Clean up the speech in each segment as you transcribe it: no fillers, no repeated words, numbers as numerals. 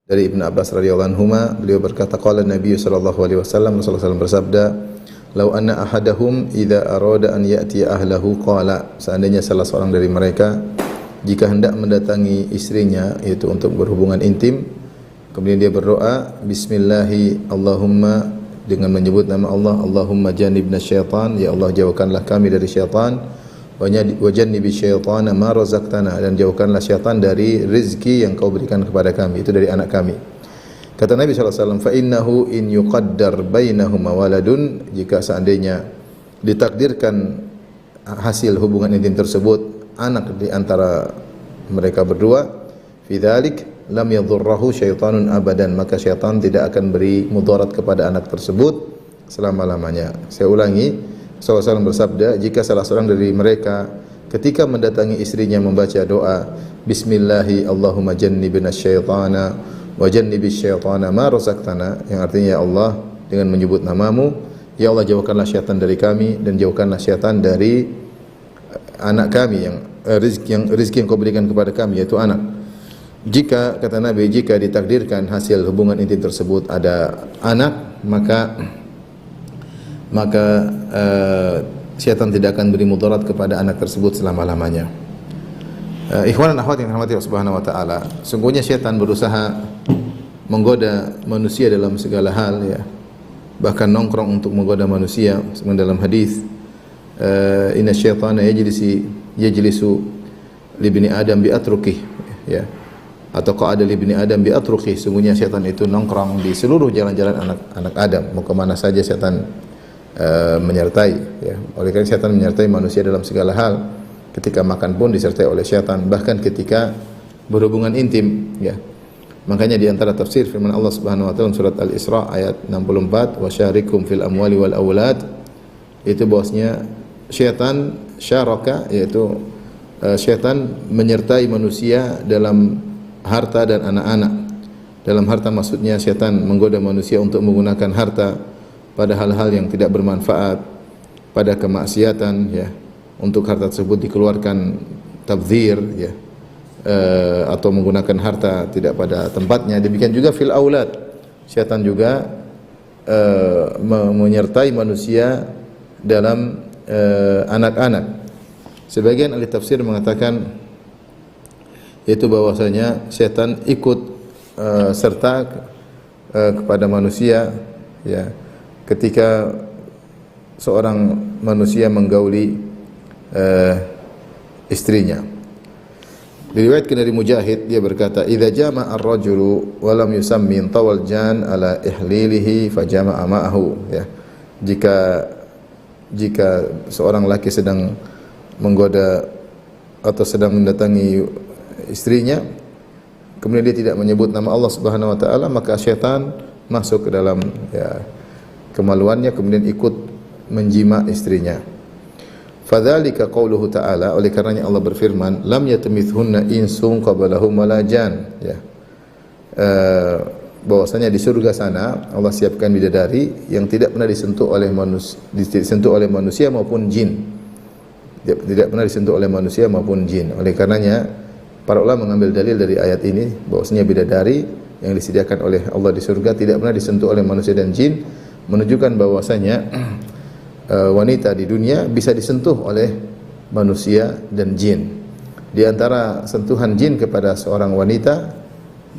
Dari Ibnu Abbas radhiyallahu anhuma, beliau berkata, qala Nabi sallallahu alaihi wasallam, Rasulullah SAW bersabda, "Lau anna ahadahum idza arada an ya'ti ahlahu qala," seandainya salah seorang dari mereka jika hendak mendatangi istrinya, yaitu untuk berhubungan intim, kemudian dia berdoa, bismillahi Allahumma, dengan menyebut nama Allah, Allahumma jannibna syaitan, ya Allah jauhkanlah kami dari syaitan, wa jannibi syaitana ma razaqtana, dan jauhkanlah syaitan dari rezeki yang kau berikan kepada kami, itu dari anak kami. Kata Nabi SAW, fa innahu in yuqaddar bainahuma waladun, jika seandainya ditakdirkan hasil hubungan intim tersebut anak di antara mereka berdua, fi dzalik lam yadhurruhu syaitanun abadan, maka syaitan tidak akan beri mudarat kepada anak tersebut selama-lamanya. Saya ulangi, Rasulullah SAW bersabda, jika salah seorang dari mereka ketika mendatangi istrinya membaca doa, bismillahi Allahumma jannibna syaitana wa jannibis syaitana ma razaqtana, yang artinya, ya Allah, dengan menyebut namamu, ya Allah jauhkanlah syaitan dari kami dan jauhkanlah syaitan dari anak kami, yang rezeki yang kau berikan kepada kami, yaitu anak. Jika, kata Nabi, jika ditakdirkan hasil hubungan intim tersebut ada anak, maka syaitan tidak akan beri mudarat kepada anak tersebut selama-lamanya. Ikhwan dan akhwat yang dirahmati Allah Subhanahu wa taala, sungguhnya syaitan berusaha menggoda manusia dalam segala hal, ya. Bahkan nongkrong untuk menggoda manusia, seperti dalam hadis, inna syaitana yajlisu li ibni Adam bi atrukih, ya. Atau qa'ada li ibni Adam bi atrukih, sungguhnya syaitan itu nongkrong di seluruh jalan-jalan anak Adam, mau ke mana saja syaitan menyertai, ya. Oleh karena syaitan menyertai manusia dalam segala hal. Ketika makan pun disertai oleh syaitan, bahkan ketika berhubungan intim, ya. Makanya di antara tafsir firman Allah Subhanahu wa taala surat Al-Isra ayat 64, wasyarikum fil amwali wal aulad, itu bahwasanya syaitan syaraka, yaitu syaitan menyertai manusia dalam harta dan anak-anak. Dalam harta maksudnya syaitan menggoda manusia untuk menggunakan harta pada hal-hal yang tidak bermanfaat, pada kemaksiatan, ya, untuk harta tersebut dikeluarkan tabdzir, ya, atau menggunakan harta tidak pada tempatnya. Demikian juga fil aulad, syaitan juga menyertai manusia dalam anak-anak. Sebagian ahli tafsir mengatakan yaitu bahwasanya syaitan ikut serta kepada manusia, ya, ketika seorang manusia menggauli istrinya. Diriwayatkan dari Mujahid, dia berkata, idza jama'a ar-rajulu wa lam yusammi tawal jan ala ihlilihi fajama'a ma'ahu, ya. Jika seorang laki sedang menggoda atau sedang mendatangi istrinya, kemudian dia tidak menyebut nama Allah Subhanahu wa taala, maka syaitan masuk ke dalam, ya, kemaluannya, kemudian ikut menjima istrinya. Fadzalika qauluhu ta'ala, oleh karenanya Allah berfirman, lam yatamithunna insun qablahum wala jan, ya. Bahwasanya di surga sana Allah siapkan bidadari yang tidak pernah disentuh oleh manusia maupun jin. Tidak pernah disentuh oleh manusia maupun jin. Oleh karenanya para ulama mengambil dalil dari ayat ini bahwasanya bidadari yang disediakan oleh Allah di surga tidak pernah disentuh oleh manusia dan jin, menunjukkan bahwasanya wanita di dunia bisa disentuh oleh manusia dan jin. Di antara sentuhan jin kepada seorang wanita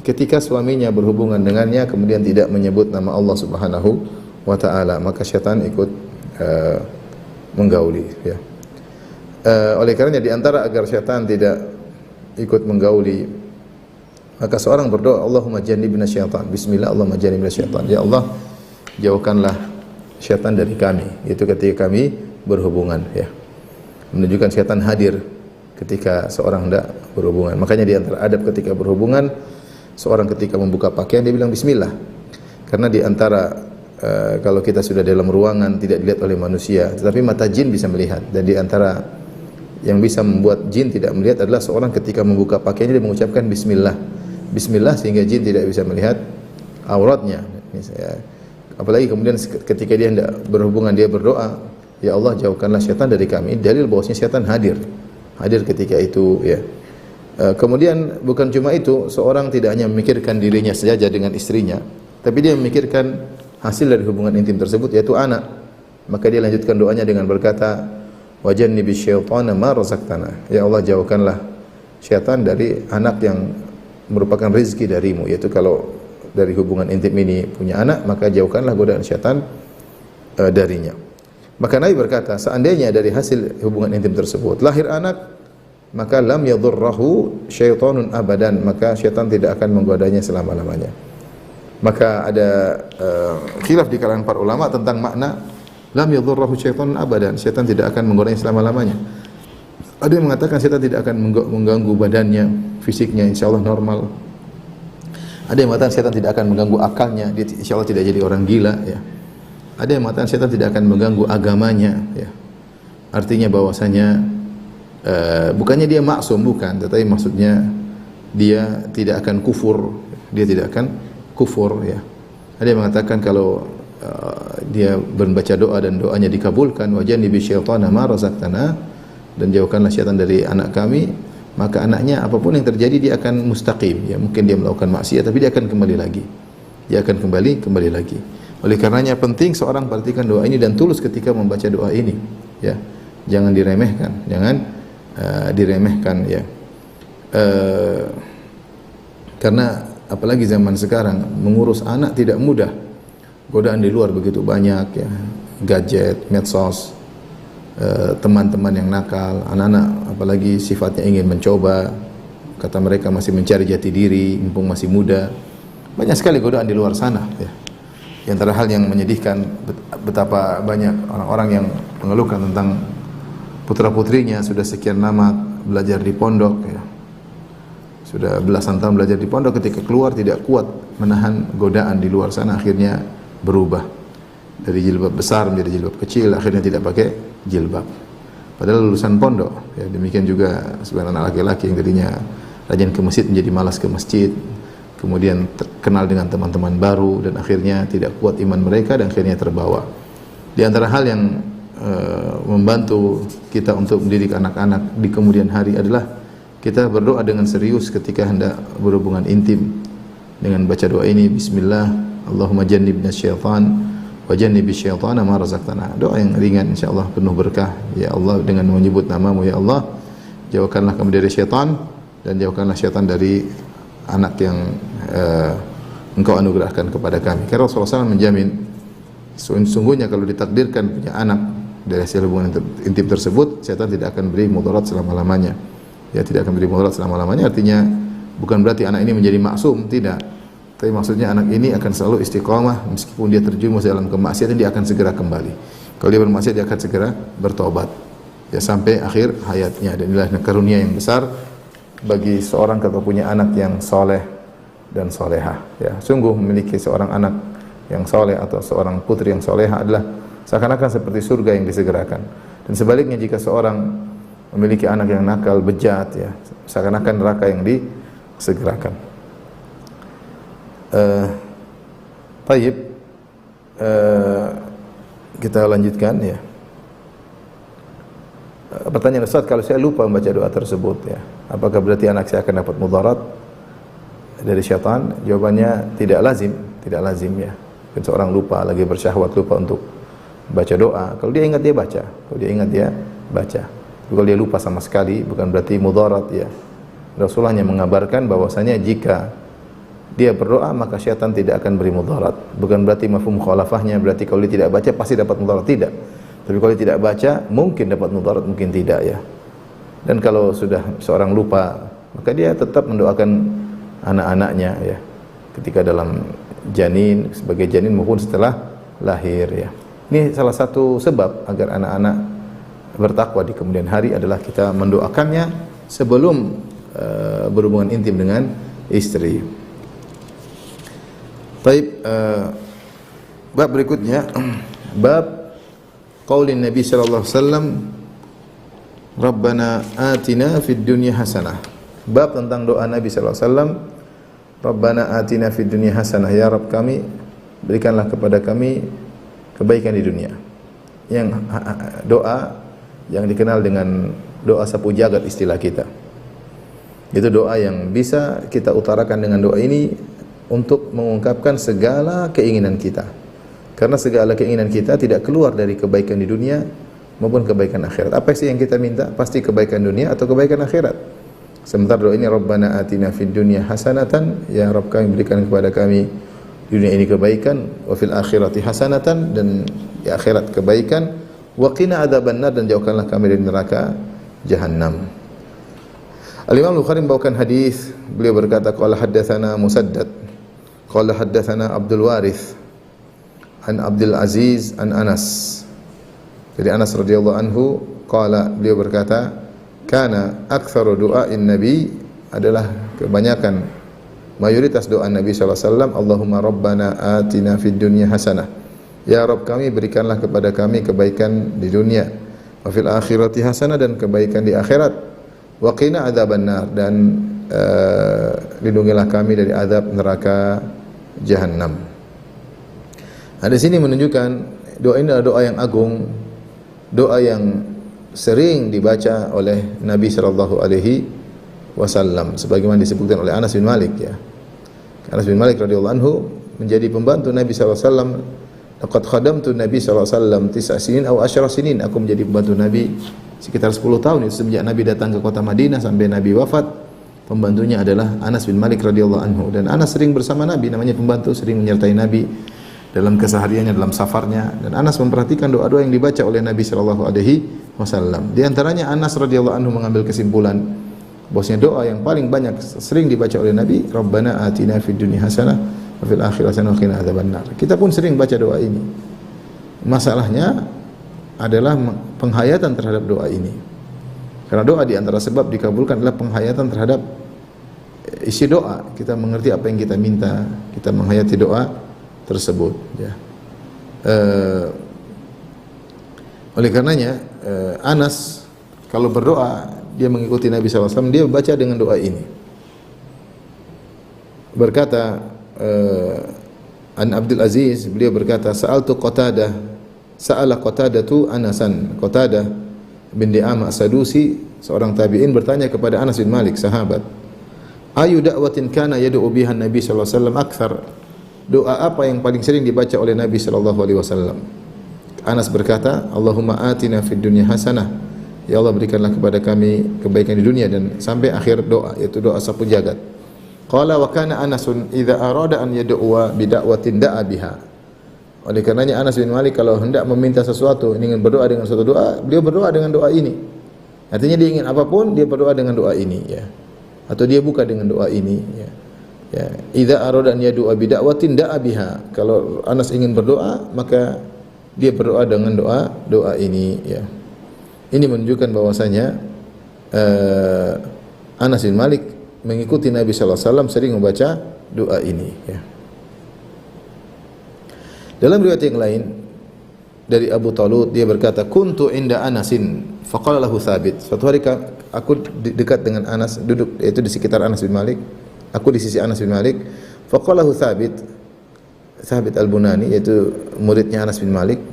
ketika suaminya berhubungan dengannya kemudian tidak menyebut nama Allah Subhanahu wa taala, maka syaitan ikut menggauli, ya. Oleh karenanya di antara agar syaitan tidak ikut menggauli, maka seorang berdoa, Allahumma jannibna syaitan, bismillah Allahumma jannibna syaitan, ya Allah jauhkanlah syaitan dari kami, itu ketika kami berhubungan, ya. Menunjukkan syaitan hadir ketika seorang hendak berhubungan. Makanya di antara adab ketika berhubungan, seorang ketika membuka pakaian dia bilang bismillah. Karena di antara kalau kita sudah dalam ruangan tidak dilihat oleh manusia, tetapi mata jin bisa melihat. Dan di antara yang bisa membuat jin tidak melihat adalah seorang ketika membuka pakaiannya dia mengucapkan bismillah. Bismillah sehingga jin tidak bisa melihat auratnya. Apalagi kemudian ketika dia hendak berhubungan dia berdoa, ya Allah jauhkanlah syaitan dari kami. Dalil bahwasanya syaitan hadir ketika itu, ya. Kemudian bukan cuma itu, seorang tidak hanya memikirkan dirinya saja dengan istrinya, tapi dia memikirkan hasil dari hubungan intim tersebut, yaitu anak. Maka dia lanjutkan doanya dengan berkata, wajannibis syaitana ma razaqtana. Ya Allah, jauhkanlah syaitan dari anak yang merupakan rezeki darimu, yaitu kalau dari hubungan intim ini punya anak, maka jauhkanlah godaan syaitan darinya. Maka Nabi berkata, seandainya dari hasil hubungan intim tersebut lahir anak, maka lam yadhurrahu syaitanun abadan, maka syaitan tidak akan menggodanya selama-lamanya. Maka ada khilaf di kalangan para ulama tentang makna lam yadhurrahu syaitanun abadan, syaitan tidak akan menggodanya selama-lamanya. Ada yang mengatakan syaitan tidak akan mengganggu badannya, fisiknya insyaallah normal. Ada yang mengatakan syaitan tidak akan mengganggu akalnya, dia insyaallah tidak jadi orang gila, ya. Ada yang mengatakan syaitan tidak akan mengganggu agamanya, ya. Artinya bahwasanya bukannya dia maksum, bukan, tetapi maksudnya dia tidak akan kufur, dia tidak akan kufur, ya. Ada yang mengatakan kalau dia membaca doa dan doanya dikabulkan, wajannibi syaitana ma razaqtana, dan jauhkanlah syaitan dari anak kami, maka anaknya apapun yang terjadi dia akan mustaqim, ya. Mungkin dia melakukan maksiat tapi dia akan kembali lagi. Dia akan kembali lagi. Oleh karenanya penting seorang perhatikan doa ini dan tulus ketika membaca doa ini, ya. Jangan diremehkan, diremehkan, ya. Karena apalagi zaman sekarang mengurus anak tidak mudah. Godaan di luar begitu banyak, ya. Gadget, medsos, teman-teman yang nakal, anak-anak apalagi sifatnya ingin mencoba, kata mereka masih mencari jati diri, mumpung masih muda. Banyak sekali godaan di luar sana, ya. Di antara hal yang menyedihkan betapa banyak orang-orang yang mengeluhkan tentang putra-putrinya sudah sekian lama belajar di pondok, ya. Sudah belasan tahun belajar di pondok, ketika keluar tidak kuat menahan godaan di luar sana, akhirnya berubah dari jilbab besar menjadi jilbab kecil, akhirnya tidak pakai jilbab. Padahal lulusan pondok, ya. Demikian juga sebagian anak laki-laki yang tadinya rajin ke masjid menjadi malas ke masjid, kemudian kenal dengan teman-teman baru dan akhirnya tidak kuat iman mereka dan akhirnya terbawa. Di antara hal yang membantu kita untuk mendidik anak-anak di kemudian hari adalah kita berdoa dengan serius ketika hendak berhubungan intim dengan baca doa ini, bismillah, Allahumma jannibna syaitan wa jannibis syaitana ma razaqtana. Doa yang ringan insyaallah penuh berkah. Ya Allah, dengan menyebut namamu ya Allah, jauhkanlah kami dari syaitan dan jauhkanlah syaitan dari anak yang engkau anugerahkan kepada kami. Karena Rasulullah SAW menjamin sungguhnya kalau ditakdirkan punya anak dari hasil hubungan intim tersebut, syaitan tidak akan beri mudarat selama-lamanya. Ya, tidak akan beri mudarat selama-lamanya. Artinya bukan berarti anak ini menjadi maksum, tidak. Tapi maksudnya anak ini akan selalu istiqamah meskipun dia terjerumus dalam kemaksiatan, dia akan segera kembali. Kalau dia bermaksiat, dia akan segera bertobat, ya, sampai akhir hayatnya. Dan inilah karunia yang besar bagi seorang kalau punya anak yang soleh dan solehah, ya. Sungguh memiliki seorang anak yang soleh atau seorang putri yang solehah adalah seakan-akan seperti surga yang disegerakan. Dan sebaliknya jika seorang memiliki anak yang nakal, bejat, ya, seakan-akan neraka yang disegerakan. Taib, kita lanjutkan, ya. Pertanyaan Ustaz, kalau saya lupa membaca doa tersebut, ya, apakah berarti anak saya akan dapat mudarat dari syaitan? Jawabannya tidak lazim, ya. Mungkin seorang lupa, lagi bersyahwat, lupa untuk baca doa. Kalau dia ingat dia baca, kalau dia ingat dia baca. Kalau dia lupa sama sekali bukan berarti mudarat, ya. Rasulullah hanya mengabarkan bahwasanya jika dia berdoa maka syaitan tidak akan beri mudarat. Bukan berarti mafhum mukhalafahnya berarti kalau dia tidak baca pasti dapat mudarat, tidak. Tapi kalau dia tidak baca mungkin dapat mudarat, mungkin tidak, ya. Dan kalau sudah seorang lupa maka dia tetap mendoakan anak-anaknya, ya, ketika dalam janin, sebagai janin maupun setelah lahir, ya. Ini salah satu sebab agar anak-anak bertakwa di kemudian hari adalah kita mendoakannya sebelum berhubungan intim dengan istri. Baik, bab berikutnya, bab qaulin Nabi sallallahu alaihi wasallam, Rabbana atina fid dunya hasanah. Bab tentang doa Nabi sallallahu alaihi wasallam, Rabbana atina fid dunya hasanah, ya Rabb kami, berikanlah kepada kami kebaikan di dunia. Yang doa yang dikenal dengan doa sapu jagat istilah kita. Itu doa yang bisa kita utarakan dengan doa ini untuk mengungkapkan segala keinginan kita. Karena segala keinginan kita tidak keluar dari kebaikan di dunia maupun kebaikan akhirat. Apa sih yang kita minta? Pasti kebaikan dunia atau kebaikan akhirat. Sementara doa ini, Rabbana atina fid dunya hasanatan, ya Rabb kami berikan kepada kami di dunia ini kebaikan, wa fil akhirati hasanatan, dan di akhirat kebaikan, wa qina adzabannar, dan jauhkanlah kami dari neraka Jahannam. Al-Imam Bukhari membawakan hadis, beliau berkata, qala haddatsana Musaddad, qala haddatsana Abdul Warith, an Abdul Aziz, an Anas. Dari Anas radhiyallahu anhu, qala, beliau berkata, kana aktsaru du'ain Nabi, adalah kebanyakan mayoritas doa Nabi sallallahu alaihi wasallam, Allahumma rabbana atina fid dunya hasanah. Ya Rabb kami berikanlah kepada kami kebaikan di dunia, wa fil akhirati hasanah, dan kebaikan di akhirat, wa qina adzabannar, dan lindungilah kami dari azab neraka Jahannam. Di sini menunjukkan doa ini adalah doa yang agung, doa yang sering dibaca oleh Nabi sallallahu alaihi wasallam, sebagaimana disebutkan oleh Anas bin Malik, ya. Anas bin Malik radhiyallahu anhu menjadi pembantu Nabi sallallahu alaihi wasallam. Laqad khadamtu Nabi sallallahu alaihi wasallam 9 sinin atau 10 sinin. Aku menjadi pembantu Nabi sekitar 10 tahun, itu sejak Nabi datang ke kota Madinah sampai Nabi wafat. Pembantunya adalah Anas bin Malik radhiyallahu anhu, dan Anas sering bersama Nabi, namanya pembantu, sering menyertai Nabi dalam kesehariannya, dalam safarnya, dan Anas memperhatikan doa-doa yang dibaca oleh Nabi sallallahu alaihi wasallam. Di antaranya Anas radhiyallahu anhu mengambil kesimpulan bahwasanya doa yang paling banyak sering dibaca oleh Nabi, Rabbana atina fid dunya hasanah wa fil akhirati hasanah wa qina adzabannar. Kita pun sering baca doa ini. Masalahnya adalah penghayatan terhadap doa ini. Karena doa di antara sebab dikabulkan adalah penghayatan terhadap isi doa. Kita mengerti apa yang kita minta, kita menghayati doa tersebut, ya. Oleh karenanya Anas kalau berdoa, dia mengikuti Nabi SAW, dia membaca dengan doa ini. Berkata An Abdul Aziz, beliau berkata, sa'altu Qatadah, sa'ala Qatadatu Anasan. Qatadah bin Di'amah As-Sadusi, seorang tabi'in, bertanya kepada Anas bin Malik, sahabat, ayu da'watin kana yad'u biha Nabi sallallahu alaihi wasallam akthar? Doa apa yang paling sering dibaca oleh Nabi sallallahu alaihi wasallam? Anas berkata, Allahumma atina fid dunya hasanah, ya Allah berikanlah kepada kami kebaikan di dunia, dan sampai akhir doa, yaitu doa sapu jagat. Qala wa kana Anasun idza arada an yad'uwa bi da'watin da'a biha. Oleh karenanya Anas bin Malik kalau hendak meminta sesuatu, ingin berdoa dengan suatu doa, beliau berdoa dengan doa ini. Artinya dia ingin apapun, dia berdoa dengan doa ini, ya. Atau dia buka dengan doa ini, ya. Ya, idza arada an yad'uwa bi da'watin da'a biha. Kalau Anas ingin berdoa, maka dia berdoa dengan doa ini, ya. Ini menunjukkan bahwasanya Anas bin Malik mengikuti Nabi sallallahu alaihi wasallam, sering membaca doa ini, ya. Dalam riwayat yang lain dari Abu Talud, dia berkata, kuntu inda Anasin faqala lahu Thabit. Suatu hari aku dekat dengan Anas, duduk yaitu di sekitar Anas bin Malik. Aku di sisi Anas bin Malik. Faqala lahu Thabit, Thabit Al-Bunani, yaitu muridnya Anas bin Malik.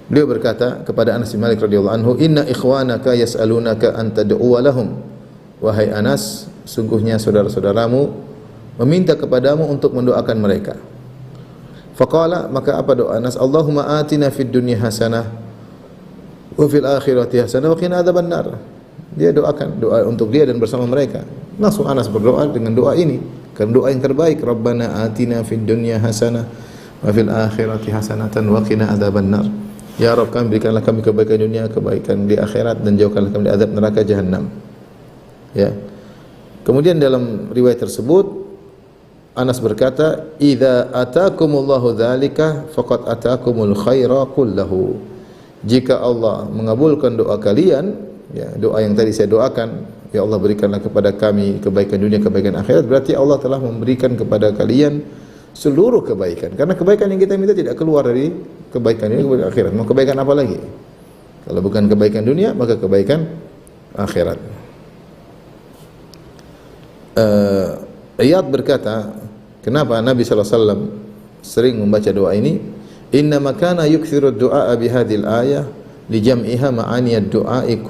Beliau berkata kepada Anas bin Malik radhiyallahu anhu, inna ikhwanaka yas'alunaka an tad'u lahum. Wahai Anas, sungguhnya saudara-saudaramu meminta kepadamu untuk mendoakan mereka. Faqala, maka apa doa Anas? Allahumma atina fid dunya hasanah wa fil akhirati hasanah wa qina adzabannar. Dia doakan doa untuk dia dan bersama mereka. Langsung Anas berdoa dengan doa ini, karena doa yang terbaik, Rabbana atina fid dunya hasanah wa fil akhirati hasanatan wa qina adzabannar. Ya Rabb, kami berikanlah kami kebaikan dunia, kebaikan di akhirat, dan jauhkanlah kami dari azab neraka Jahannam. Ya. Kemudian dalam riwayat tersebut Anas berkata, idza atakumullahu dzalika faqad atakumul khaira kullahu. Jika Allah mengabulkan doa kalian, ya, doa yang tadi saya doakan, ya Allah berikanlah kepada kami kebaikan dunia, kebaikan akhirat, berarti Allah telah memberikan kepada kalian seluruh kebaikan. Karena kebaikan yang kita minta tidak keluar dari kebaikan dunia, kebaikan akhirat. Mau kebaikan apa lagi? Kalau bukan kebaikan dunia, maka kebaikan akhirat. Iyad berkata, kenapa Nabi sallallahu alaihi wasallam sering membaca doa ini? Inna makana yukthiru ad-du'a bi hadhil ayah li jam'iha ma'ani ad-du'a'i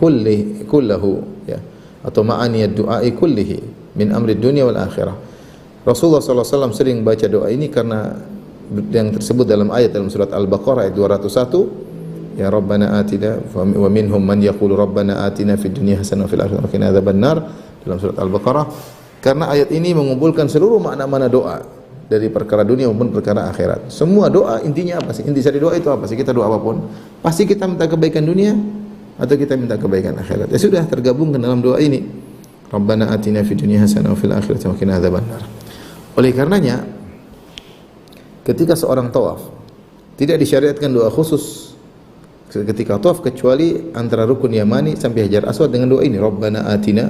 kullahu, ya. atau ma'ani ad-du'a'i kullihi min amri dunya wal akhirah. Rasulullah sallallahu alaihi wasallam sering baca doa ini karena yang tersebut dalam ayat dalam surat Al-Baqarah ayat 201, ya Rabbana atina wa minhum man yaqulu Rabbana atina fid dunya hasanah wa fil akhirati wa qina adzabannar, dalam surat Al-Baqarah. Karena ayat ini mengumpulkan seluruh makna-makna doa dari perkara dunia maupun perkara akhirat. Semua doa intinya apa sih? Inti dari doa itu apa sih? Kita doa apapun, pasti kita minta kebaikan dunia atau kita minta kebaikan akhirat. Ya sudah, tergabung ke dalam doa ini. Rabbana atina fid dunya hasanah wa fil akhirati wa qina adzabannar. Oleh karenanya, ketika seorang tawaf tidak disyariatkan doa khusus ketika tawaf kecuali antara rukun yamani sampai hajar aswad dengan doa ini, Rabbana atina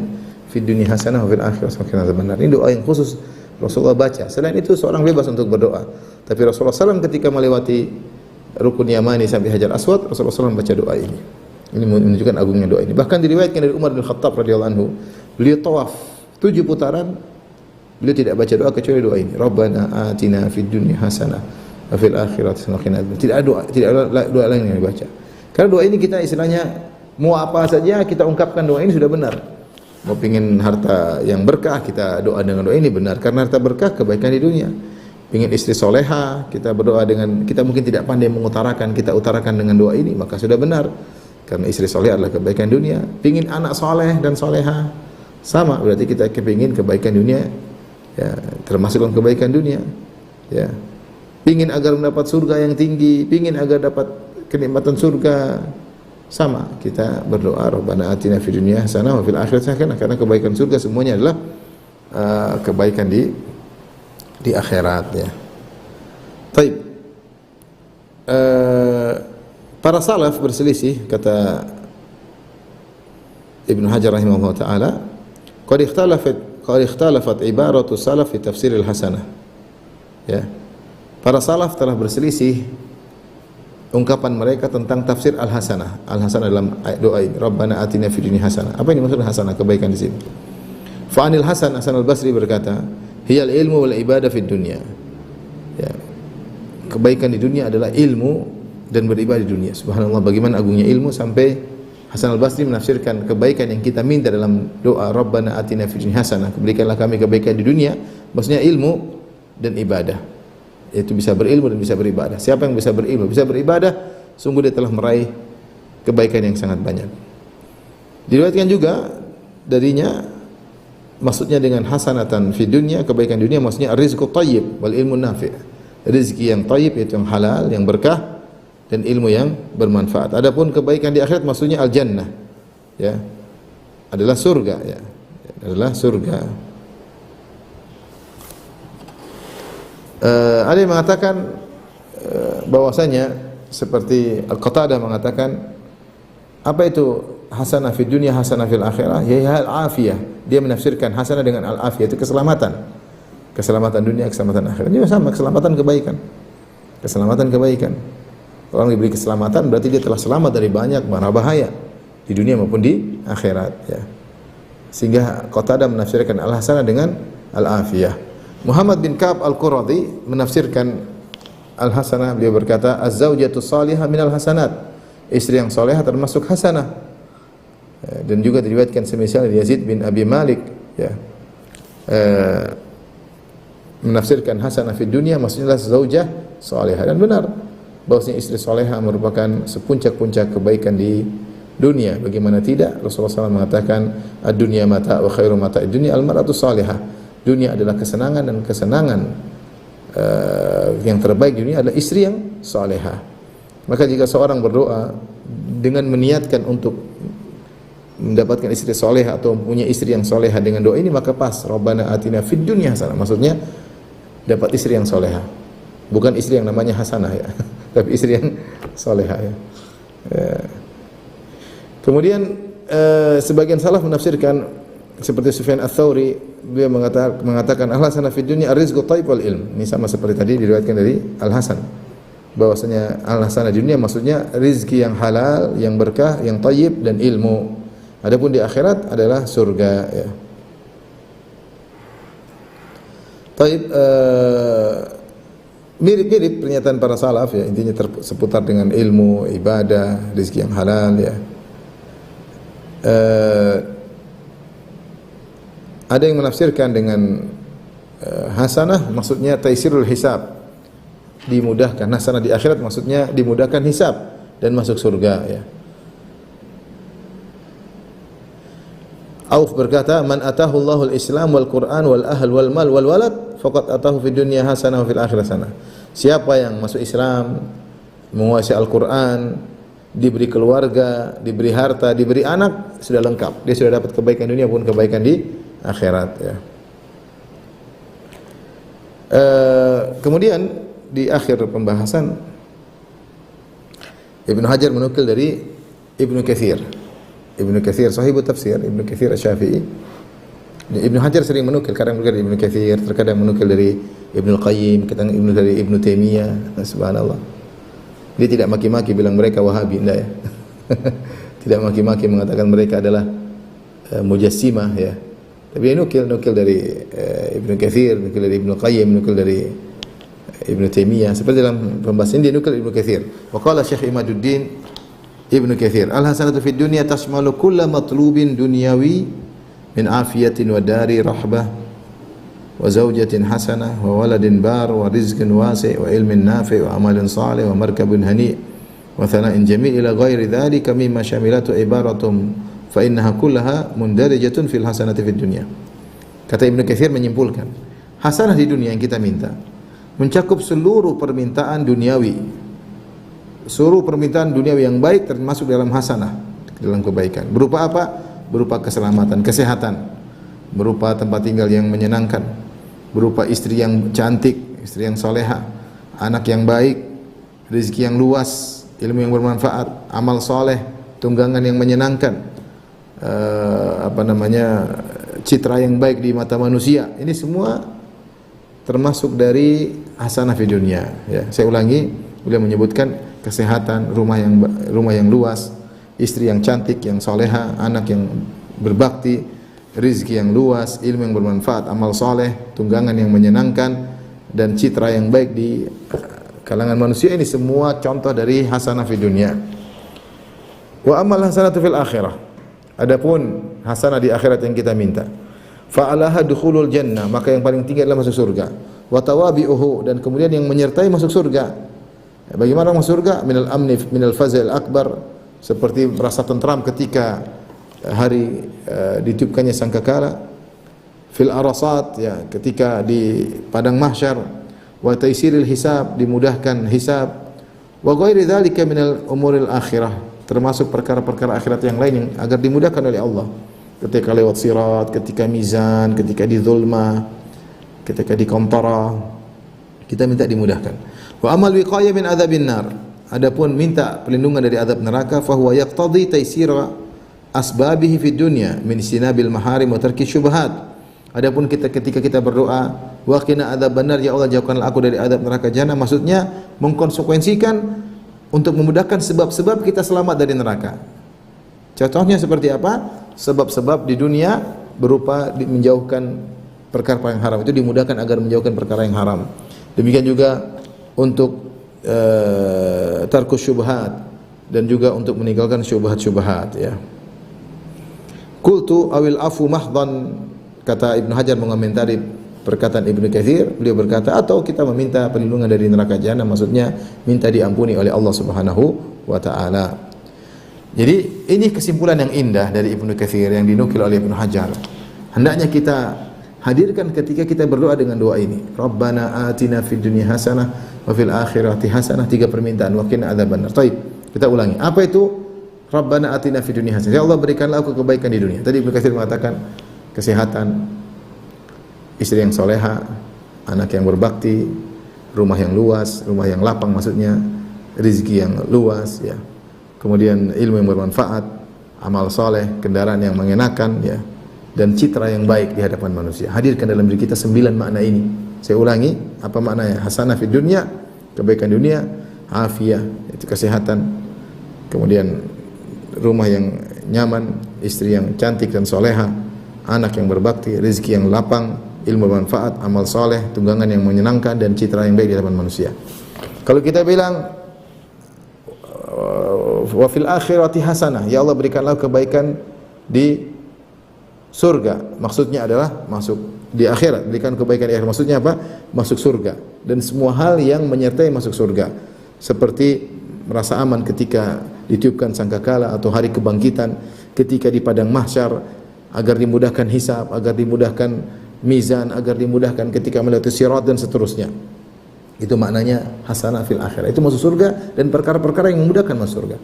fid dunya hasanah wa fil akhirati wa qina adzabannar. Ini doa yang khusus Rasulullah baca. Selain itu seorang bebas untuk berdoa. Tapi Rasulullah SAW ketika melewati rukun yamani sampai hajar aswad, Rasulullah SAW baca doa ini. Ini menunjukkan agungnya doa ini. Bahkan diriwayatkan dari Umar bin Khattab radhiyallahu anhu, beliau tawaf 7 putaran, beliau tidak baca doa kecuali doa ini, Rabbana atina fid dunya hasanah wa fil akhirati hasanah wa qina adzabannar. Tidak ada doa lain yang dibaca. Karena doa ini kita istilahnya mau apa saja kita ungkapkan doa ini sudah benar. Mau pingin harta yang berkah, kita doa dengan doa ini benar, karena harta berkah kebaikan di dunia. Pingin istri soleha, kita berdoa dengan, kita mungkin tidak pandai mengutarakan, kita utarakan dengan doa ini, maka sudah benar, karena istri soleha adalah kebaikan dunia. Pingin anak soleh dan soleha, sama, berarti kita kepingin kebaikan dunia, ya, termasuk kebaikan dunia, ya. Pingin agar mendapat surga yang tinggi, pingin agar dapat kenikmatan surga, sama, kita berdoa Rabbana atina fid dunya hasanah wa fil akhirati hasanah, karena kebaikan surga semuanya adalah kebaikan di akhirat, ya. Taib. Para salaf berselisih, kata Ibnu Hajar rahimahullah taala, qad ikhtalafat ibaratu salaf fi tafsir al-hasanah. Ya. Para salaf telah berselisih ungkapan mereka tentang tafsir al-hasanah. Al-hasanah dalam doa ini, Rabbana atina fid dunya hasanah. Apa ini maksud hasanah, kebaikan di sini? Fa'anil Hasan al-Basri berkata, hiyal ilmu wal ibadah fid dunya. Ya. Kebaikan di dunia adalah ilmu dan beribadah di dunia. Subhanallah, bagaimana agungnya ilmu sampai Hasan al-Basri menafsirkan kebaikan yang kita minta dalam doa Rabbana atina fid dunya hasanah, berikanlah kami kebaikan di dunia, maksudnya ilmu dan ibadah. Yaitu bisa berilmu dan bisa beribadah. Siapa yang bisa berilmu, bisa beribadah, sungguh dia telah meraih kebaikan yang sangat banyak. Diriwayatkan juga darinya, maksudnya dengan hasanatan fi dunya, kebaikan dunia, maksudnya rizqu thayyib wal ilmu nafi'. Rezeki yang thayyib, yaitu yang halal, yang berkah, dan ilmu yang bermanfaat. Adapun kebaikan di akhirat maksudnya al-jannah, ya, adalah surga, ya, adalah surga. Ada yang mengatakan bahwasanya seperti Al-Qatadah mengatakan, apa itu hasanah fid dunya hasanah fil akhirah? Ya al-afiyah. Dia menafsirkan hasanah dengan al-afiyah, itu keselamatan. Keselamatan dunia, keselamatan akhirat. Itu sama, keselamatan kebaikan. Keselamatan kebaikan. Orang diberi keselamatan berarti dia telah selamat dari banyak mara bahaya di dunia maupun di akhirat, ya. Sehingga Qatadah menafsirkan al-hasanah dengan al-afiyah. Muhammad bin Ka'ab al-Quradi menafsirkan al-hasanah, beliau berkata, az-zaujatu salihah minal hasanat. Istri yang salehah termasuk hasanah. Dan juga diriwayatkan semisal Yazid bin Abi Malik, ya, menafsirkan hasanah fid dunya maksudnya zaujah salihah, dan benar bahwasanya istri salehah merupakan sepuncak-puncak kebaikan di dunia. Bagaimana tidak? Rasulullah SAW mengatakan, ad-dunya mata' wa khairu mata'id dunya al-mar'atu salihah. Dunia adalah kesenangan, dan kesenangan yang terbaik di dunia adalah istri yang salehah. Maka jika seorang berdoa dengan meniatkan untuk mendapatkan istri salehah atau punya istri yang salehah dengan doa ini, maka pas, Rabbana atina fid dunya hasanah, maksudnya dapat istri yang salehah, bukan istri yang namanya hasanah, ya, tapi istri yang salehah, ya. Kemudian sebagian salaf menafsirkan seperti Sufyan Ats-Tsauri, beliau mengatakan al-hasanah fid dunya ar-rizqu thayyib wal ilm. Ini sama seperti tadi diriwayatkan dari Al-Hasan, bahwasanya al-hasanah di dunia maksudnya rizki yang halal, yang berkah, yang thayyib, dan ilmu. Adapun di akhirat adalah surga, ya. Thayyib, mirip-mirip pernyataan para salaf, ya, intinya seputar dengan ilmu, ibadah, rizki yang halal, ya. Ada yang menafsirkan dengan hasanah maksudnya taisirul hisab, dimudahkan. Hasanah di akhirat maksudnya dimudahkan hisab dan masuk surga, ya. Auf berkata, "Man atahu Allahul Islam wal Quran wal ahl wal mal wal walad, faqad atahu fid dunya hasanah wa fil akhirati hasanah." Siapa yang masuk Islam, menguasai Al-Qur'an, diberi keluarga, diberi harta, diberi anak, sudah lengkap. Dia sudah dapat kebaikan dunia pun kebaikan di akhirat, ya. Kemudian di akhir pembahasan Ibnu Hajar menukil dari Ibnu Katsir. Ibnu Katsir sahibu tafsir, Ibnu Katsir Asy-Syafi'i. Ibnu Hajar sering menukil, kadang menukil dari Ibnu Katsir, terkadang menukil dari Ibnu Qayyim, kadang dari Ibnu Taimiyah. Subhanallah. Dia tidak maki-maki bilang mereka Wahabi, enggak, ya. Tidak maki-maki mengatakan mereka adalah Mujassimah, ya. Tapi dia nukil dari Ibnu Katsir, nukil dari Ibnu Qayyim, nukil dari Ibnu Taimiyah. Seperti dalam pembahasan dia nukil Ibnu Katsir. Wa qala Syekh Imaduddin Ibnu Katsir, al-hasanatu fid dunya tashmalu kulla matlubin dunyawi min afiyatin wa dari rahbah wa zawjatin hasanah wa waladin bar wa rizqin wasi' wa ilmin nafi' wa amalin salih wa markabun hani' wa thana'in jamil ila ghairi dhalika mimma syamilatu ibaratum fa innaha kullaha mundarijatun fil hasanati fid dunya. Kata Ibnu Katsir menyimpulkan, hasanah di dunia yang kita minta mencakup seluruh permintaan duniawi. Seluruh permintaan duniawi yang baik termasuk dalam hasanah, dalam kebaikan. Berupa apa? Berupa keselamatan, kesehatan, berupa tempat tinggal yang menyenangkan, berupa istri yang cantik, istri yang soleha, anak yang baik, rezeki yang luas, ilmu yang bermanfaat, amal soleh, tunggangan yang menyenangkan, citra yang baik di mata manusia. Ini semua termasuk dari hasanah fi dunia, ya. Saya ulangi, beliau menyebutkan kesehatan, rumah yang luas, istri yang cantik, yang soleha, anak yang berbakti, rizki yang luas, ilmu yang bermanfaat, amal soleh, tunggangan yang menyenangkan, dan citra yang baik di kalangan manusia. Ini semua contoh dari hasanah fi dunia. Wa amal hasanatu fil akhirah. Adapun hasanah di akhirat yang kita minta, fa'alaha dukhulul jannah, maka yang paling tinggi adalah masuk surga. Wa tawabi'uhu, dan kemudian yang menyertai masuk surga. Bagaimana masuk surga? Minal amni minal fazil akbar, seperti merasa tentram ketika hari ditiupkannya sangkakala. Fil arasat, ya, ketika di padang mahsyar. Wa taysiril hisab, dimudahkan hisab. Wa ghairi dzalika minal umuril akhirah, termasuk perkara-perkara akhirat yang lain yang agar dimudahkan oleh Allah. Ketika lewat sirat, ketika mizan, ketika di zulma, ketika di qantara, kita minta dimudahkan. Wa amal wiqayah min adzabin nar, adapun minta perlindungan dari azab neraka, fa huwa yaqtadi taysira asbabihi fid dunya min sinabil maharim wa tarki syubhat. Adapun ketika kita berdoa, wa qina adzaban nar, ya Allah jauhkanlah aku dari azab neraka jahanam, maksudnya mengkonsekuensikan untuk memudahkan sebab-sebab kita selamat dari neraka. Contohnya seperti apa? Sebab-sebab di dunia berupa menjauhkan perkara yang haram, itu dimudahkan agar menjauhkan perkara yang haram. Demikian juga untuk tarkus syubhat, dan juga untuk meninggalkan syubhat-syubhat, ya. Qultu awil afu mahdhan, kata Ibnu Hajar mengomentari perkataan Ibnu Katsir, beliau berkata, atau kita meminta perlindungan dari neraka jahanam, maksudnya minta diampuni oleh Allah Subhanahu wa taala. Jadi ini kesimpulan yang indah dari Ibnu Katsir yang dinukil oleh Ibnu Hajar. Hendaknya kita hadirkan ketika kita berdoa dengan doa ini. Rabbana atina fid dunya hasanah wa fil akhirati hasanah, 3 permintaan, wa qina adzabannar. Baik, kita ulangi. Apa itu Rabbana atina fid dunya hasanah? Ya Allah, berikanlah aku kebaikan di dunia. Tadi Ibnu Katsir mengatakan kesehatan, istri yang soleha, anak yang berbakti, rumah yang luas, rumah yang lapang maksudnya, rezeki yang luas, ya. Kemudian ilmu yang bermanfaat, amal soleh, kendaraan yang mengenakan, ya, dan citra yang baik di hadapan manusia. Hadirkan dalam diri kita 9 makna ini. Saya ulangi, apa maknanya? Hasanah fid dunya, kebaikan dunia, afiyah, itu kesehatan, kemudian rumah yang nyaman, istri yang cantik dan soleha, anak yang berbakti, rezeki yang lapang, ilmu bermanfaat, amal soleh, tunggangan yang menyenangkan, dan citra yang baik di hadapan manusia. Kalau kita bilang wa fil akhirati hasanah, ya Allah berikanlah kebaikan di surga. Maksudnya adalah masuk di akhirat, berikan kebaikan di akhirat. Maksudnya apa? Masuk surga. Dan semua hal yang menyertai masuk surga. Seperti merasa aman ketika ditiupkan sangkakala atau hari kebangkitan, ketika di padang mahsyar, agar dimudahkan hisab, agar dimudahkan mizan, agar dimudahkan ketika melewati sirat dan seterusnya. Itu maknanya hasanah fil akhirah. Itu masuk surga dan perkara-perkara yang memudahkan masuk surga.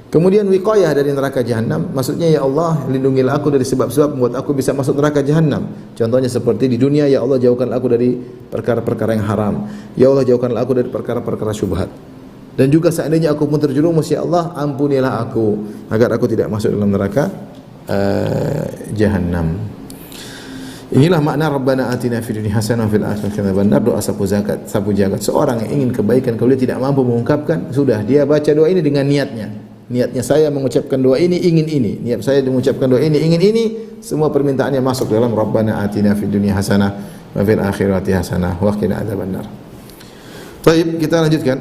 Kemudian wiqayah dari neraka jahanam, maksudnya ya Allah lindungilah aku dari sebab-sebab membuat aku bisa masuk neraka jahanam. Contohnya seperti di dunia, ya Allah jauhkanlah aku dari perkara-perkara yang haram. Ya Allah jauhkanlah aku dari perkara-perkara syubhat. Dan juga seandainya aku pun terjerumus, ya Allah ampunilah aku agar aku tidak masuk dalam neraka jahanam. Inilah makna Rabbana atina fid dunya hasanah wa fil akhirati hasanah. Doa sapu jagat. Seorang yang ingin kebaikan kalau dia tidak mampu mengungkapkan, sudah dia baca doa ini dengan niatnya. Niatnya saya mengucapkan doa ini ingin ini. Niat saya mengucapkan doa ini ingin ini. Semua permintaannya masuk dalam Rabbana atina fid dunya hasanah wa fil akhirati hasanah wa qina adzabannar. Baik, kita lanjutkan.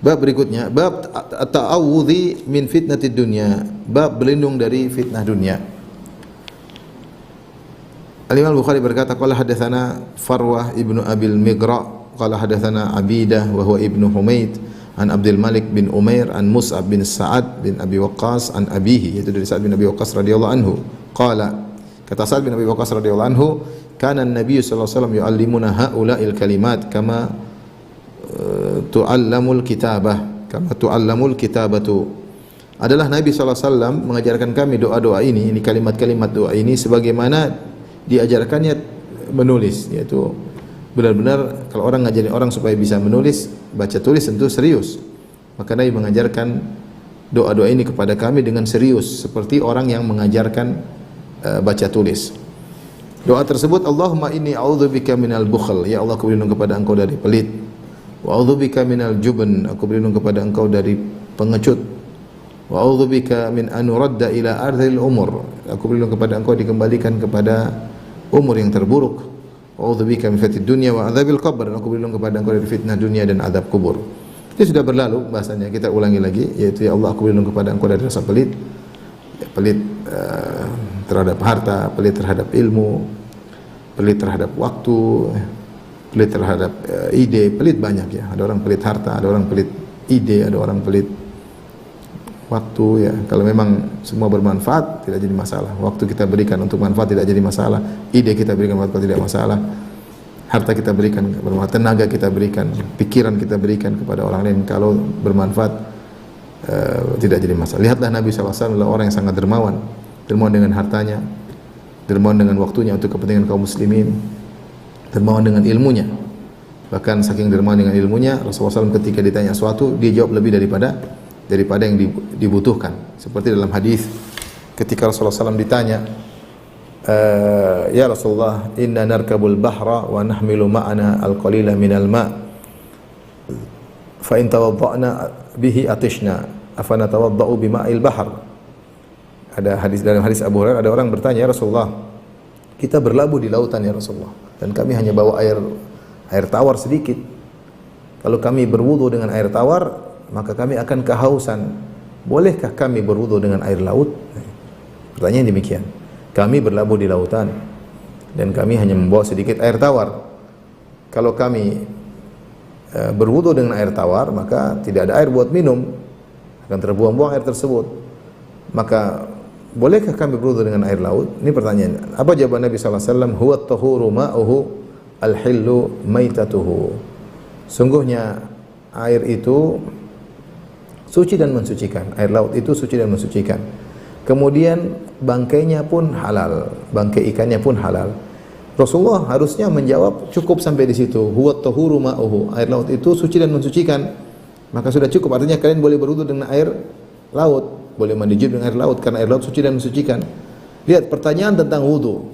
Bab berikutnya, bab ta'awudzi min fitnatid dunya. Bab berlindung dari fitnah dunia. Al-Imam Al-Bukhari berkata, qala hadatsana Farwah ibnu Abil Migra, qala hadatsana Abidah wa huwa ibnu Humaid an Abdul Malik bin Umair an Mus'ab bin Sa'ad bin Abi Waqqas an abihi, yaitu dari Sa'ad bin Abi Waqqas radhiyallahu anhu. Qala, kata Sa'ad bin Abi Waqqas radhiyallahu anhu, kana an-nabiy sallallahu alaihi wasallam yu'allimuna haula'il kalimat kama tu'allamul kitabah, kama tu'allamul kitabatu. Adalah Nabi sallallahu alaihi wasallam mengajarkan kami doa-doa ini kalimat-kalimat doa ini sebagaimana diajarkannya menulis, yaitu benar-benar kalau orang ngajarin orang supaya bisa menulis, baca tulis tentu serius. Maka Nabi mengajarkan doa-doa ini kepada kami dengan serius seperti orang yang mengajarkan baca tulis. Doa tersebut, Allahumma inni a'udzubika minal bukhl, ya Allah aku berlindung kepada Engkau dari pelit. Wa a'udzubika minal jubn, aku berlindung kepada Engkau dari pengecut. Wa a'udzubika min an nuradda ila ardhil umur, aku berlindung kepada Engkau dikembalikan kepada umur yang terburuk. Wa a'udzubika min fitnatid dunya wa adzabil qabr, aku berlindung kepada Engkau dari fitnah dunia dan azab kubur. Itu sudah berlalu bahasanya, kita ulangi lagi, yaitu ya Allah aku berlindung kepada Engkau dari rasa pelit, pelit terhadap harta, pelit terhadap ilmu, pelit terhadap waktu, pelit terhadap ide, pelit banyak ya. Ada orang pelit harta, ada orang pelit ide, ada orang pelit waktu ya. Kalau memang semua bermanfaat tidak jadi masalah. Waktu kita berikan untuk manfaat tidak jadi masalah. Ide kita berikan untuk tidak masalah. Harta kita berikan bermanfaat, tenaga kita berikan, pikiran kita berikan kepada orang lain kalau bermanfaat tidak jadi masalah. Lihatlah Nabi SAW adalah orang yang sangat dermawan. Dermawan dengan hartanya, dermawan dengan waktunya untuk kepentingan kaum muslimin, dermawan dengan ilmunya. Bahkan saking dermawan dengan ilmunya, Rasulullah SAW ketika ditanya sesuatu, dia jawab lebih daripada yang dibutuhkan. Seperti dalam hadis ketika Rasulullah SAW ditanya, ya Rasulullah, inna narkabul bahra wa nahmilu ma'ana al-qalila minal ma' fa in tawadda'na bihi atishna afana tawadda'u bima'il bahr. Ada hadis, dalam hadis Abu Hurairah ada orang bertanya, ya Rasulullah, kita berlabuh di lautan ya Rasulullah, dan kami hanya bawa air tawar sedikit. Kalau kami berwudu dengan air tawar, maka kami akan kehausan. Bolehkah kami berwudu dengan air laut? Pertanyaan demikian. Kami berlabuh di lautan dan kami hanya membawa sedikit air tawar. Kalau kami berwudu dengan air tawar, maka tidak ada air buat minum, akan terbuang-buang air tersebut. Maka bolehkah kami berwudu dengan air laut? Ini pertanyaan. Apa jawaban Nabi SAW? Huwa at-tahuru ma'uhu al-hillu maitatuhu. Sungguhnya air itu suci dan mensucikan. Air laut itu suci dan mensucikan. Kemudian bangkainya pun halal, bangkai ikannya pun halal. Rasulullah harusnya menjawab cukup sampai di situ. Huwa at-tahuru ma'uhu. Air laut itu suci dan mensucikan. Maka sudah cukup. Artinya kalian boleh berwudu dengan air laut, boleh mandi junub dengan air laut karena air laut suci dan mensucikan. Lihat pertanyaan tentang wudu.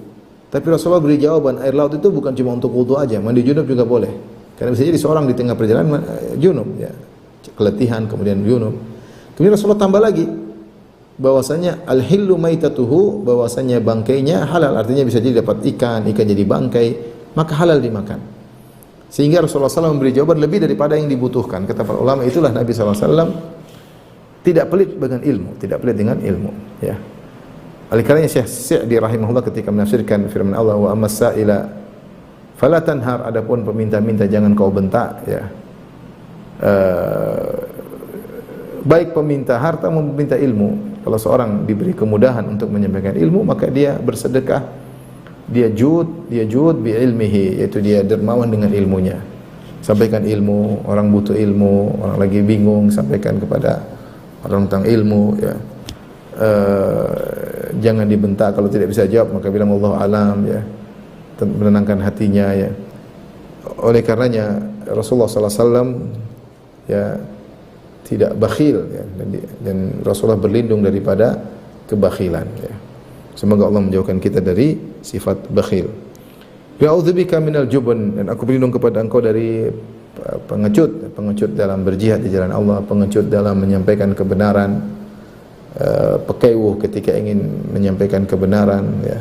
Tapi Rasulullah beri jawaban, air laut itu bukan cuma untuk wudu aja, mandi junub juga boleh. Karena bisa jadi seorang di tengah perjalanan junub ya, keletihan kemudian junub. Kemudian Rasulullah tambah lagi bahwasanya al-hillu maitatuhu, bahwasanya bangkainya halal, artinya bisa jadi dapat ikan jadi bangkai, maka halal dimakan. Sehingga Rasulullah SAW memberi jawaban lebih daripada yang dibutuhkan. Kata para ulama, itulah Nabi SAW tidak pelit dengan ilmu, tidak pelit dengan ilmu ya. Oleh karenanya Syekh Sa'di rahimahullah ketika menafsirkan firman Allah wa ammas sa'ila fala tanhar, adapun peminta-minta jangan kau bentak, ya. Baik peminta harta maupun peminta ilmu. Kalau seorang diberi kemudahan untuk menyampaikan ilmu, maka dia bersedekah, dia jud bi ilmihi, yaitu dia dermawan dengan ilmunya. Sampaikan ilmu, orang butuh ilmu, orang lagi bingung, sampaikan kepada orang tentang ilmu, ya. Jangan dibentak, kalau tidak bisa jawab maka bilang Allah alam, ya, menenangkan hatinya, ya. Oleh karenanya Rasulullah sallallahu alaihi wasallam, ya, tidak bakhil, ya, dan Rasulullah berlindung daripada kebakhilan, ya. Semoga Allah menjauhkan kita dari sifat bakhil. Ya'udzubika minal jubn, dan aku berlindung kepada engkau dari pengecut dalam berjihad di jalan Allah, pengecut dalam menyampaikan kebenaran, pekewuh ketika ingin menyampaikan kebenaran, ya.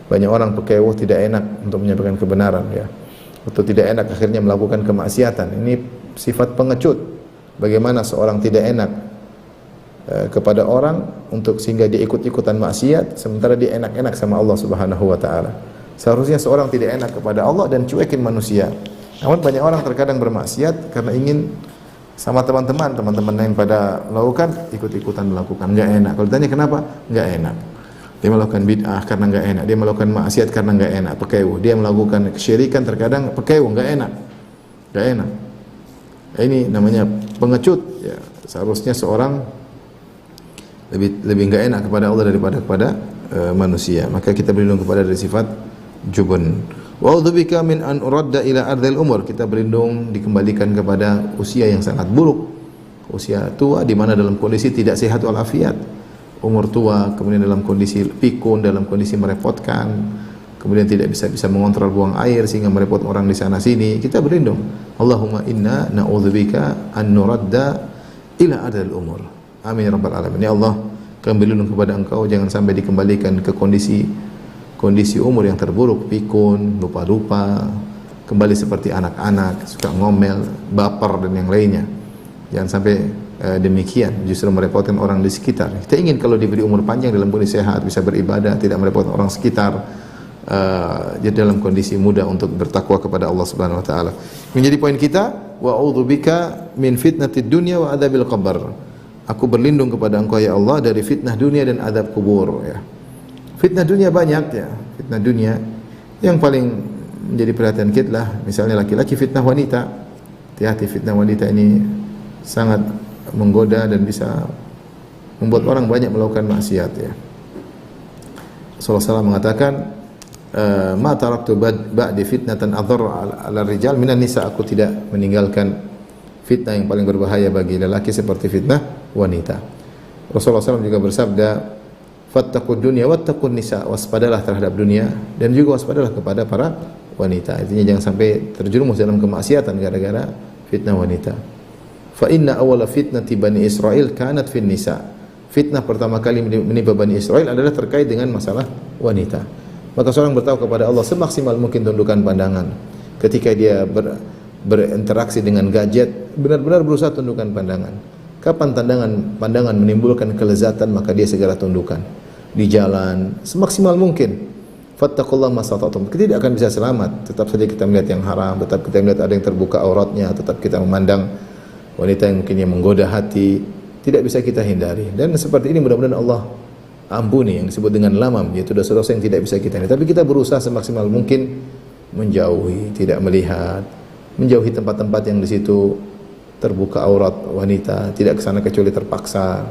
Banyak orang pekewuh tidak enak untuk menyampaikan kebenaran, ya, atau tidak enak akhirnya melakukan kemaksiatan. Ini sifat pengecut. Bagaimana seorang tidak enak kepada orang untuk sehingga dia ikut-ikutan maksiat sementara dia enak-enak sama Allah Subhanahu wa taala. Seharusnya seorang tidak enak kepada Allah dan cuekin manusia. Namun banyak orang terkadang bermaksiat karena ingin sama teman-teman yang pada melakukan, ikut-ikutan melakukan, enggak enak. Kalau ditanya kenapa? Enggak enak. Dia melakukan bid'ah karena enggak enak. Dia melakukan maksiat karena enggak enak, pekewuh. Dia melakukan kesyirikan terkadang pekewuh, enggak enak. Enggak enak. Ini namanya pengecut, ya. Seharusnya seorang lebih enggak enak kepada Allah daripada kepada manusia. Maka kita berlindung kepada dari sifat jubun. Wa a'udzubika min an uradda ila ardhil umur. Kita berlindung dikembalikan kepada usia yang sangat buruk, usia tua di mana dalam kondisi tidak sehat walafiat. Umur tua, kemudian dalam kondisi pikun, dalam kondisi merepotkan, kemudian tidak bisa mengontrol buang air sehingga merepot orang di sana sini. Kita berlindung. Allahumma inna na'udzubika an nuradda ila ardhil umur. Amin ya rabbal alamin. Ya Allah, kami berlindung kepada Engkau jangan sampai dikembalikan ke kondisi umur yang terburuk, pikun, lupa-lupa, kembali seperti anak-anak, suka ngomel, baper dan yang lainnya. Jangan sampai demikian, justru merepotkan orang di sekitar. Kita ingin kalau diberi umur panjang dalam kondisi sehat, bisa beribadah, tidak merepotkan orang sekitar, jadi dalam kondisi muda untuk bertakwa kepada Allah Subhanahu wa taala. Menjadi poin kita, wa a'udzubika min fitnatid dunya wa adzabil qabr. Aku berlindung kepada Engkau ya Allah dari fitnah dunia dan azab kubur, ya. Fitnah dunia banyak, ya. Fitnah dunia yang paling menjadi perhatian kita lah, misalnya laki-laki fitnah wanita. Hati-hati, fitnah wanita ini sangat menggoda dan bisa membuat orang banyak melakukan maksiat, ya. Rasulullah SAW mengatakan, ma taraktu ba'di fitnatan adharra 'ala rijal minan nisa. Aku tidak meninggalkan fitnah yang paling berbahaya bagi lelaki seperti fitnah wanita. Rasulullah SAW juga bersabda, fattaqud dunya wattaqun nisa. Waspadalah terhadap dunia dan juga waspadalah kepada para wanita. Artinya jangan sampai terjerumus dalam kemaksiatan gara-gara fitnah wanita. Fa inna awwala fitnati Bani Israil kanat fin nisa. Fitnah pertama kali menimpa Bani Israil adalah terkait dengan masalah wanita. Maka seorang bertakwa kepada Allah semaksimal mungkin tundukkan pandangan. Ketika dia berinteraksi dengan gadget, benar-benar berusaha tundukkan pandangan. Kapan pandangan menimbulkan kelezatan, maka dia segera tundukkan. Di jalan semaksimal mungkin. Fattaqullaha mastata'tum. Kita tidak akan bisa selamat. Tetap saja kita melihat yang haram, tetap kita melihat ada yang terbuka auratnya, tetap kita memandang wanita yang mungkin yang menggoda hati. Tidak bisa kita hindari. Dan seperti ini mudah-mudahan Allah ampuni, yang disebut dengan lamam, yaitu dosa-dosa yang tidak bisa kita hindari. Tapi kita berusaha semaksimal mungkin menjauhi, tidak melihat, menjauhi tempat-tempat yang di situ terbuka aurat wanita, tidak ke sana kecuali terpaksa,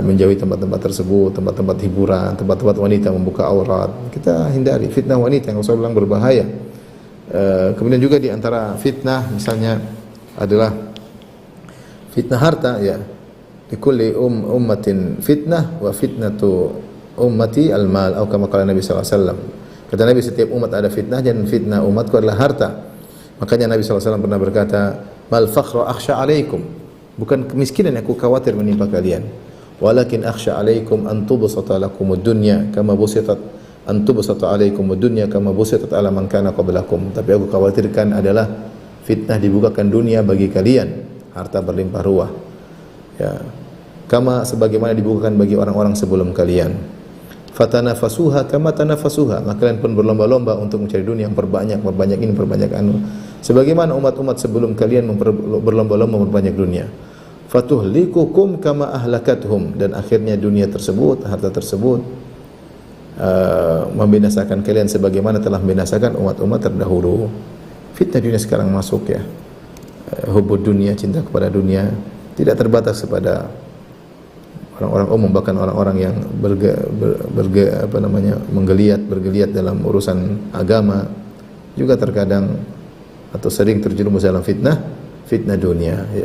menjauhi tempat-tempat tersebut, tempat-tempat hiburan, tempat-tempat wanita membuka aurat. Kita hindari fitnah wanita yang Rasulullah bilang berbahaya. Kemudian juga di antara fitnah misalnya adalah fitnah harta, ya. Likulli ummatin fitnah wa fitnatu ummati al-mal, atau kama qala Nabi sallallahu alaihi wasallam. Kata Nabi, setiap umat ada fitnah dan fitnah umatku adalah harta. Makanya Nabi sallallahu alaihi wasallam pernah berkata, mal fakhra akhsha alaikum. Bukan kemiskinan yang aku khawatir menimpa kalian. Walakin akhsha alaikum an tubsata lakumud dunya kama busitat an tubsata alaikumud dunya kama busitat ala man kana qablakum. Tapi aku khawatirkan adalah fitnah dibukakan dunia bagi kalian, harta berlimpah ruah. Ya. Kama sebagaimana dibukakan bagi orang-orang sebelum kalian. Fatanafasuha kama tanafasuha, maka kalian pun berlomba-lomba untuk mencari dunia, yang perbanyak ini, perbanyak anu. Sebagaimana umat-umat sebelum kalian berlomba-lomba memperbanyak dunia. Fatuhlikukum kama ahlakathum, dan akhirnya dunia tersebut, harta tersebut membinasakan kalian sebagaimana telah membinasakan umat-umat terdahulu. Fitnah dunia sekarang masuk ya. Hubud dunia, cinta kepada dunia, tidak terbatas kepada orang-orang umum, bahkan orang-orang yang bergeliat dalam urusan agama juga terkadang atau sering terjerumus dalam fitnah dunia ya.